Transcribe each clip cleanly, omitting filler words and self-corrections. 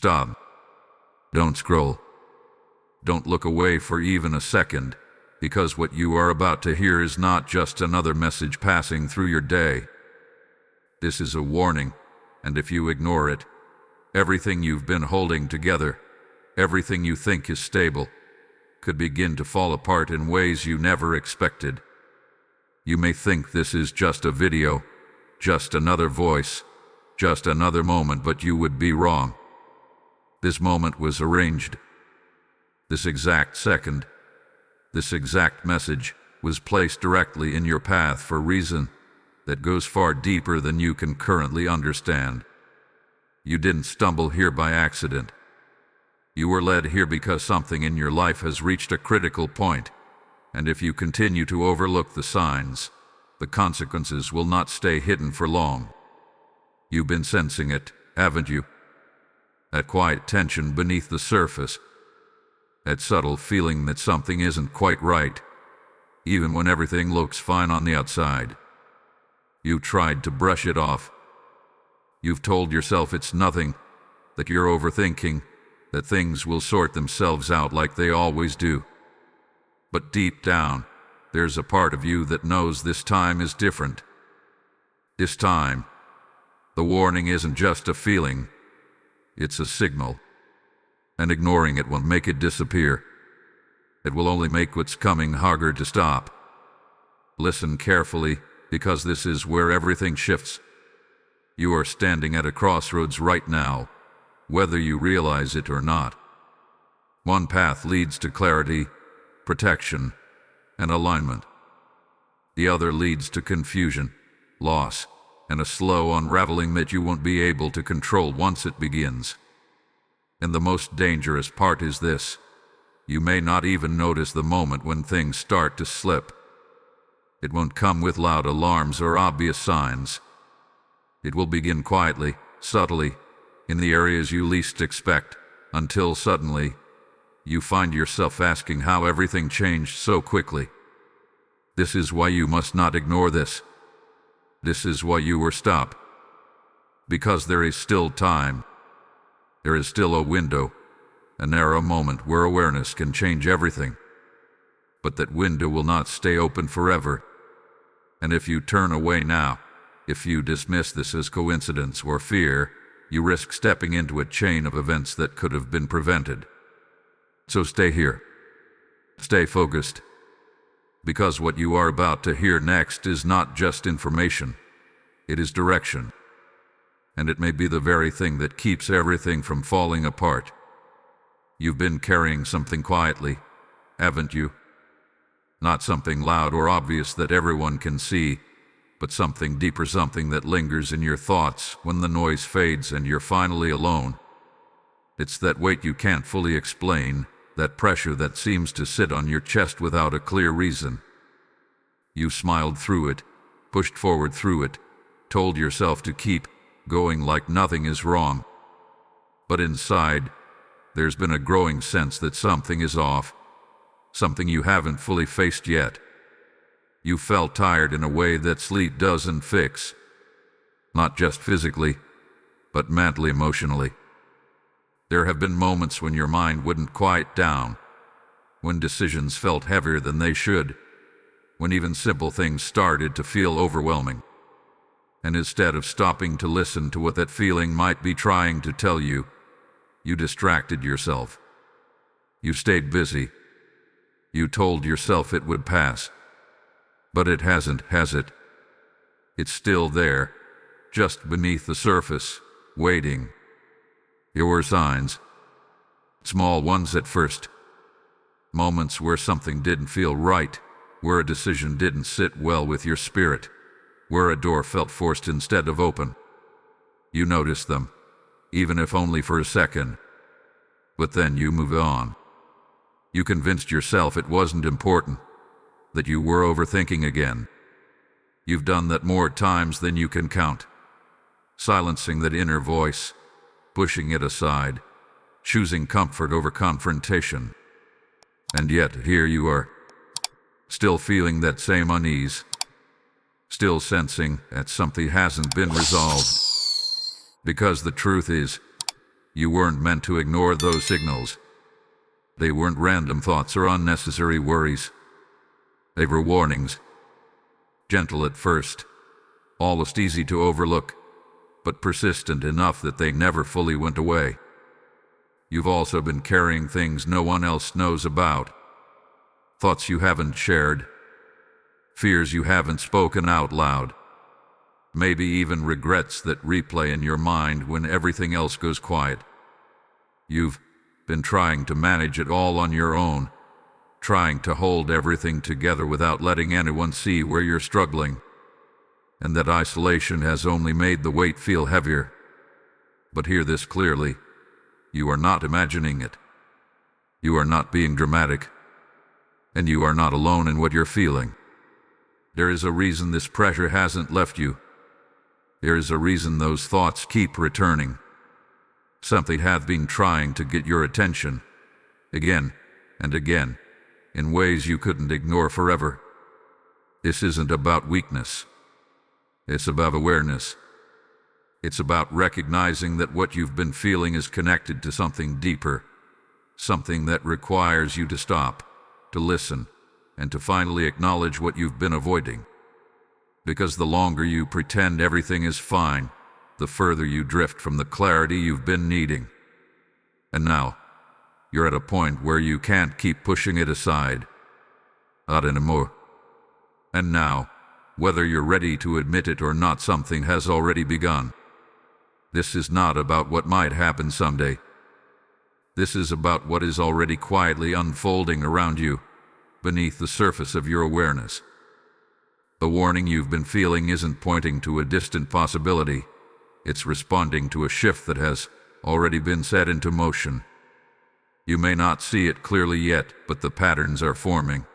Stop. Don't scroll. Don't look away for even a second, because what you are about to hear is not just another message passing through your day. This is a warning, and if you ignore it, everything you've been holding together, everything you think is stable, could begin to fall apart in ways you never expected. You may think this is just a video, just another voice, just another moment, but you would be wrong. This moment was arranged. This exact second, this exact message was placed directly in your path for a reason that goes far deeper than you can currently understand. You didn't stumble here by accident. You were led here because something in your life has reached a critical point, and if you continue to overlook the signs, the consequences will not stay hidden for long. You've been sensing it, haven't you? That quiet tension beneath the surface, that subtle feeling that something isn't quite right, even when everything looks fine on the outside. You tried to brush it off. You've told yourself it's nothing, that you're overthinking, that things will sort themselves out like they always do. But deep down, there's a part of you that knows this time is different. This time, the warning isn't just a feeling, it's a signal. And ignoring it won't make it disappear. It will only make what's coming harder to stop. Listen carefully, because this is where everything shifts. You are standing at a crossroads right now, whether you realize it or not. One path leads to clarity, protection, and alignment. The other leads to confusion, loss, and a slow unraveling that you won't be able to control once it begins. And the most dangerous part is this: you may not even notice the moment when things start to slip. It won't come with loud alarms or obvious signs. It will begin quietly, subtly, in the areas you least expect, until suddenly, you find yourself asking how everything changed so quickly. This is why you must not ignore this. This is why you were stopped. Because there is still time. There is still a window, a narrow moment where awareness can change everything. But that window will not stay open forever. And if you turn away now, if you dismiss this as coincidence or fear, you risk stepping into a chain of events that could have been prevented. So stay here. Stay focused. Because what you are about to hear next is not just information. It is direction. And it may be the very thing that keeps everything from falling apart. You've been carrying something quietly, haven't you? Not something loud or obvious that everyone can see, but something deeper, something that lingers in your thoughts when the noise fades and you're finally alone. It's that weight you can't fully explain, that pressure that seems to sit on your chest without a clear reason. You smiled through it, pushed forward through it, told yourself to keep going like nothing is wrong. But inside, there's been a growing sense that something is off, something you haven't fully faced yet. You felt tired in a way that sleep doesn't fix. Not just physically, but mentally, emotionally. There have been moments when your mind wouldn't quiet down, when decisions felt heavier than they should, when even simple things started to feel overwhelming. And instead of stopping to listen to what that feeling might be trying to tell you, you distracted yourself. You stayed busy. You told yourself it would pass. But it hasn't, has it? It's still there, just beneath the surface, waiting. There were signs. Small ones at first. Moments where something didn't feel right, where a decision didn't sit well with your spirit, where a door felt forced instead of open. You noticed them, even if only for a second. But then you moved on. You convinced yourself it wasn't important, that you were overthinking again. You've done that more times than you can count. Silencing that inner voice, pushing it aside, choosing comfort over confrontation. And yet, here you are, still feeling that same unease, still sensing that something hasn't been resolved. Because the truth is, You weren't meant to ignore those signals. They weren't random thoughts or unnecessary worries. They were warnings. Gentle at first, almost easy to overlook, but persistent enough that they never fully went away. You've also been carrying things no one else knows about. Thoughts you haven't shared. Fears you haven't spoken out loud. Maybe even regrets that replay in your mind when everything else goes quiet. You've been trying to manage it all on your own, trying to hold everything together without letting anyone see where you're struggling. And that isolation has only made the weight feel heavier. But hear this clearly. You are not imagining it. You are not being dramatic. And you are not alone in what you're feeling. There is a reason this pressure hasn't left you. There is a reason those thoughts keep returning. Something hath been trying to get your attention, again and again, in ways you couldn't ignore forever. This isn't about weakness. It's about awareness. It's about recognizing that what you've been feeling is connected to something deeper, something that requires you to stop, to listen, and to finally acknowledge what you've been avoiding. Because the longer you pretend everything is fine, the further you drift from the clarity you've been needing. And now, you're at a point where you can't keep pushing it aside. Not anymore. And now, whether you're ready to admit it or not, something has already begun. This is not about what might happen someday. This is about what is already quietly unfolding around you, beneath the surface of your awareness. The warning you've been feeling isn't pointing to a distant possibility. It's responding to a shift that has already been set into motion. You may not see it clearly yet, but the patterns are forming.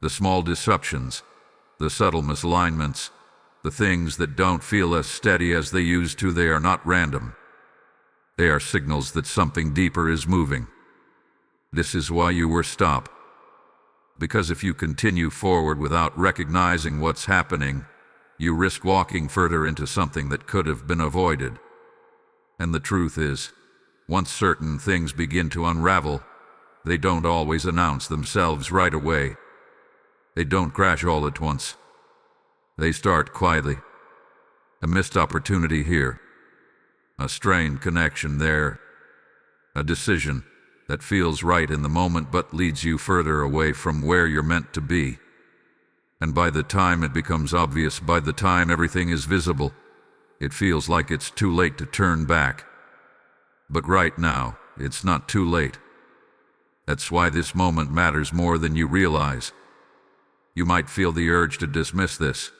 The small disruptions, the subtle misalignments, the things that don't feel as steady as they used to, they are not random. They are signals that something deeper is moving. This is why you were stopped. Because if you continue forward without recognizing what's happening, you risk walking further into something that could have been avoided. And the truth is, once certain things begin to unravel, they don't always announce themselves right away. They don't crash all at once. They start quietly. A missed opportunity here. A strained connection there. A decision that feels right in the moment but leads you further away from where you're meant to be. And by the time it becomes obvious, by the time everything is visible, it feels like it's too late to turn back. But right now, it's not too late. That's why this moment matters more than you realize. You might feel the urge to dismiss this,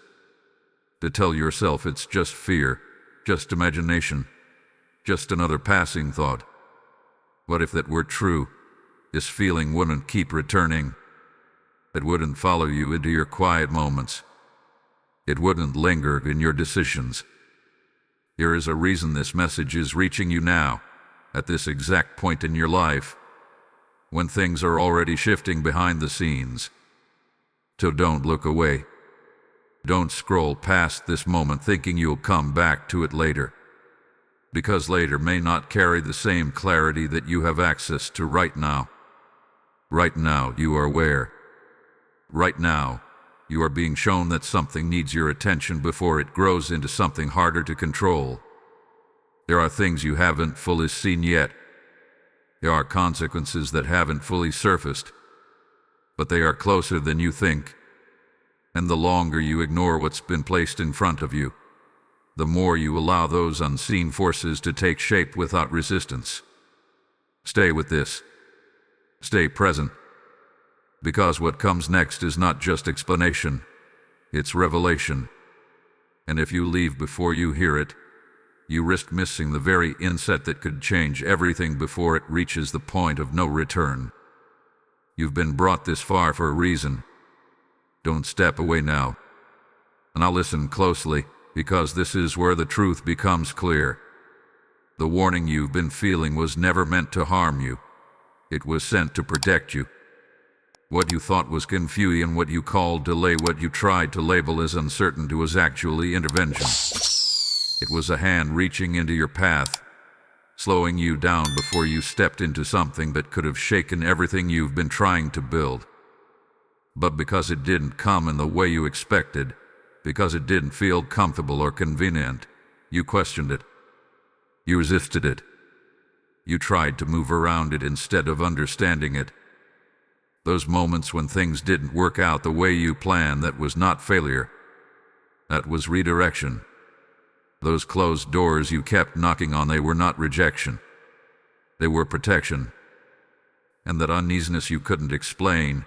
to tell yourself it's just fear, just imagination, just another passing thought. What if that were true? This feeling wouldn't keep returning. It wouldn't follow you into your quiet moments. It wouldn't linger in your decisions. There is a reason this message is reaching you now, at this exact point in your life, when things are already shifting behind the scenes. So don't look away. Don't scroll past this moment thinking you'll come back to it later. Because later may not carry the same clarity that you have access to right now. Right now, you are aware. Right now, you are being shown that something needs your attention before it grows into something harder to control. There are things you haven't fully seen yet. There are consequences that haven't fully surfaced, but they are closer than you think. And the longer you ignore what's been placed in front of you, the more you allow those unseen forces to take shape without resistance. Stay with this. Stay present. Because what comes next is not just explanation, it's revelation. And if you leave before you hear it, you risk missing the very insight that could change everything before it reaches the point of no return. You've been brought this far for a reason. Don't step away now. And I'll listen closely, because this is where the truth becomes clear. The warning you've been feeling was never meant to harm you. It was sent to protect you. What you thought was confusion, what you called delay, what you tried to label as uncertainty was actually intervention. It was a hand reaching into your path, slowing you down before you stepped into something that could have shaken everything you've been trying to build. But because it didn't come in the way you expected, because it didn't feel comfortable or convenient, you questioned it. You resisted it. You tried to move around it instead of understanding it. Those moments when things didn't work out the way you planned, that was not failure. That was redirection. Those closed doors you kept knocking on, they were not rejection. They were protection. And that uneasiness you couldn't explain,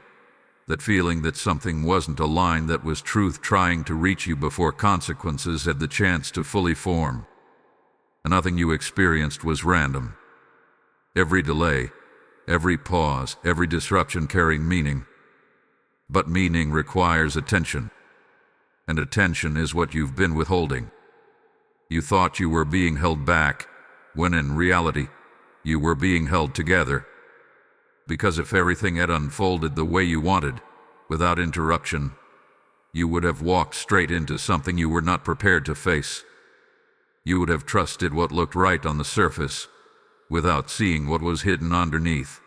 that feeling that something wasn't aligned, that was truth trying to reach you before consequences had the chance to fully form. And nothing you experienced was random. Every delay, every pause, every disruption carried meaning. But meaning requires attention. And attention is what you've been withholding. You thought you were being held back, when in reality, you were being held together. Because if everything had unfolded the way you wanted, without interruption, you would have walked straight into something you were not prepared to face. You would have trusted what looked right on the surface, without seeing what was hidden underneath.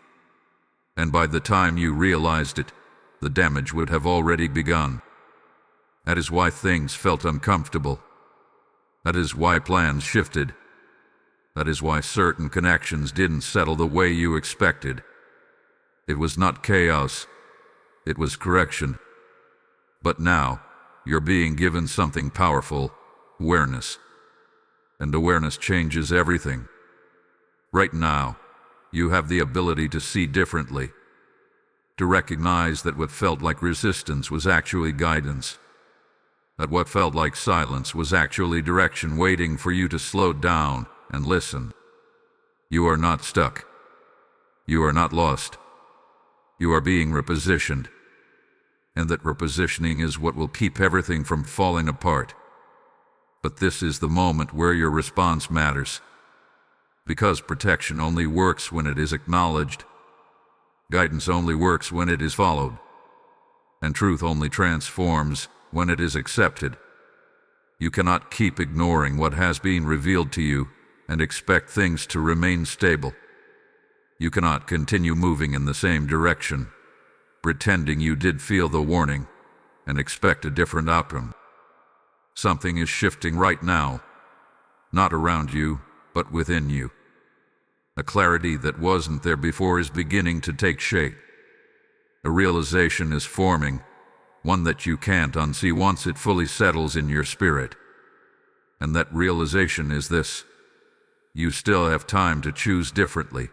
And by the time you realized it, the damage would have already begun. That is why things felt uncomfortable. That is why plans shifted. That is why certain connections didn't settle the way you expected. It was not chaos. It was correction. But now, you're being given something powerful, awareness. And awareness changes everything. Right now, you have the ability to see differently. To recognize that what felt like resistance was actually guidance. That what felt like silence was actually direction waiting for you to slow down and listen. You are not stuck. You are not lost. You are being repositioned. And that repositioning is what will keep everything from falling apart. But this is the moment where your response matters. Because protection only works when it is acknowledged. Guidance only works when it is followed. And truth only transforms when it is accepted. You cannot keep ignoring what has been revealed to you and expect things to remain stable. You cannot continue moving in the same direction, pretending you did feel the warning and expect a different outcome. Something is shifting right now, not around you, but within you. A clarity that wasn't there before is beginning to take shape. A realization is forming, one that you can't unsee once it fully settles in your spirit. And that realization is this: you still have time to choose differently.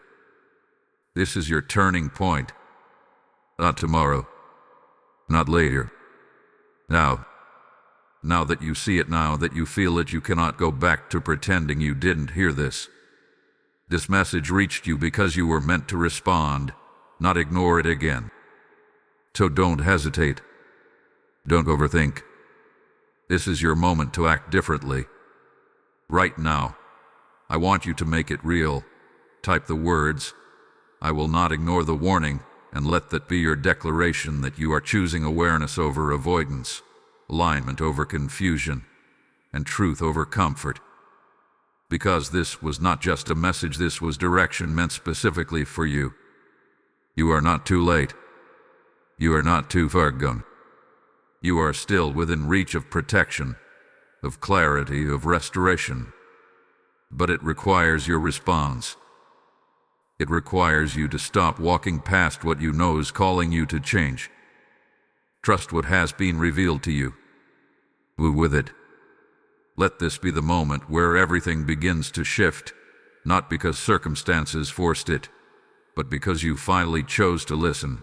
This is your turning point. Not tomorrow. Not later. Now. Now that you see it, now that you feel it, you cannot go back to pretending you didn't hear this. This message reached you because you were meant to respond, not ignore it again. So don't hesitate. Don't overthink. This is your moment to act differently. Right now, I want you to make it real. Type the words, "I will not ignore the warning," and let that be your declaration that you are choosing awareness over avoidance, alignment over confusion, and truth over comfort. Because this was not just a message, this was direction meant specifically for you. You are not too late. You are not too far gone. You are still within reach of protection, of clarity, of restoration. But it requires your response. It requires you to stop walking past what you know is calling you to change. Trust what has been revealed to you. Move with it. Let this be the moment where everything begins to shift, not because circumstances forced it, but because you finally chose to listen.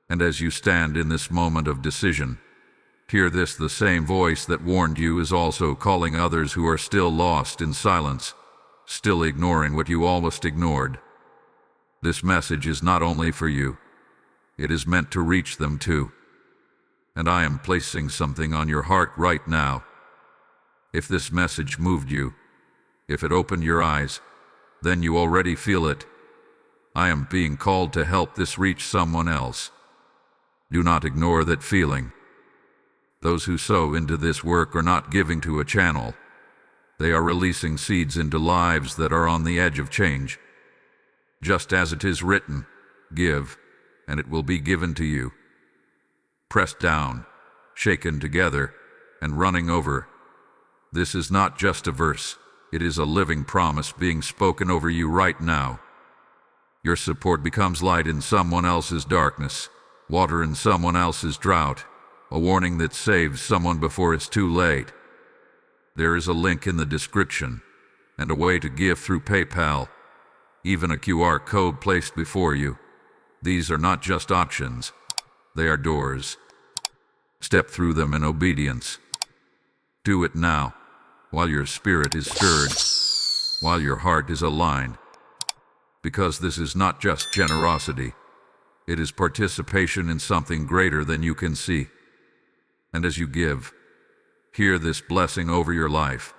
And as you stand in this moment of decision, hear this: the same voice that warned you is also calling others who are still lost in silence, still ignoring what you almost ignored. This message is not only for you, it is meant to reach them too. And I am placing something on your heart right now. If this message moved you, if it opened your eyes, then you already feel it. I am being called to help this reach someone else. Do not ignore that feeling. Those who sow into this work are not giving to a channel. They are releasing seeds into lives that are on the edge of change. Just as it is written, give, and it will be given to you. Pressed down, shaken together, and running over. This is not just a verse, it is a living promise being spoken over you right now. Your support becomes light in someone else's darkness, water in someone else's drought, a warning that saves someone before it's too late. There is a link in the description, and a way to give through PayPal, even a QR code placed before you. These are not just options, they are doors. Step through them in obedience. Do it now, while your spirit is stirred, while your heart is aligned. Because this is not just generosity, it is participation in something greater than you can see. And as you give, hear this blessing over your life.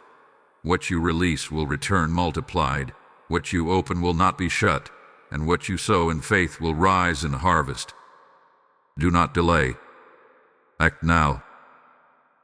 What you release will return multiplied, what you open will not be shut, and what you sow in faith will rise in harvest. Do not delay. Act now.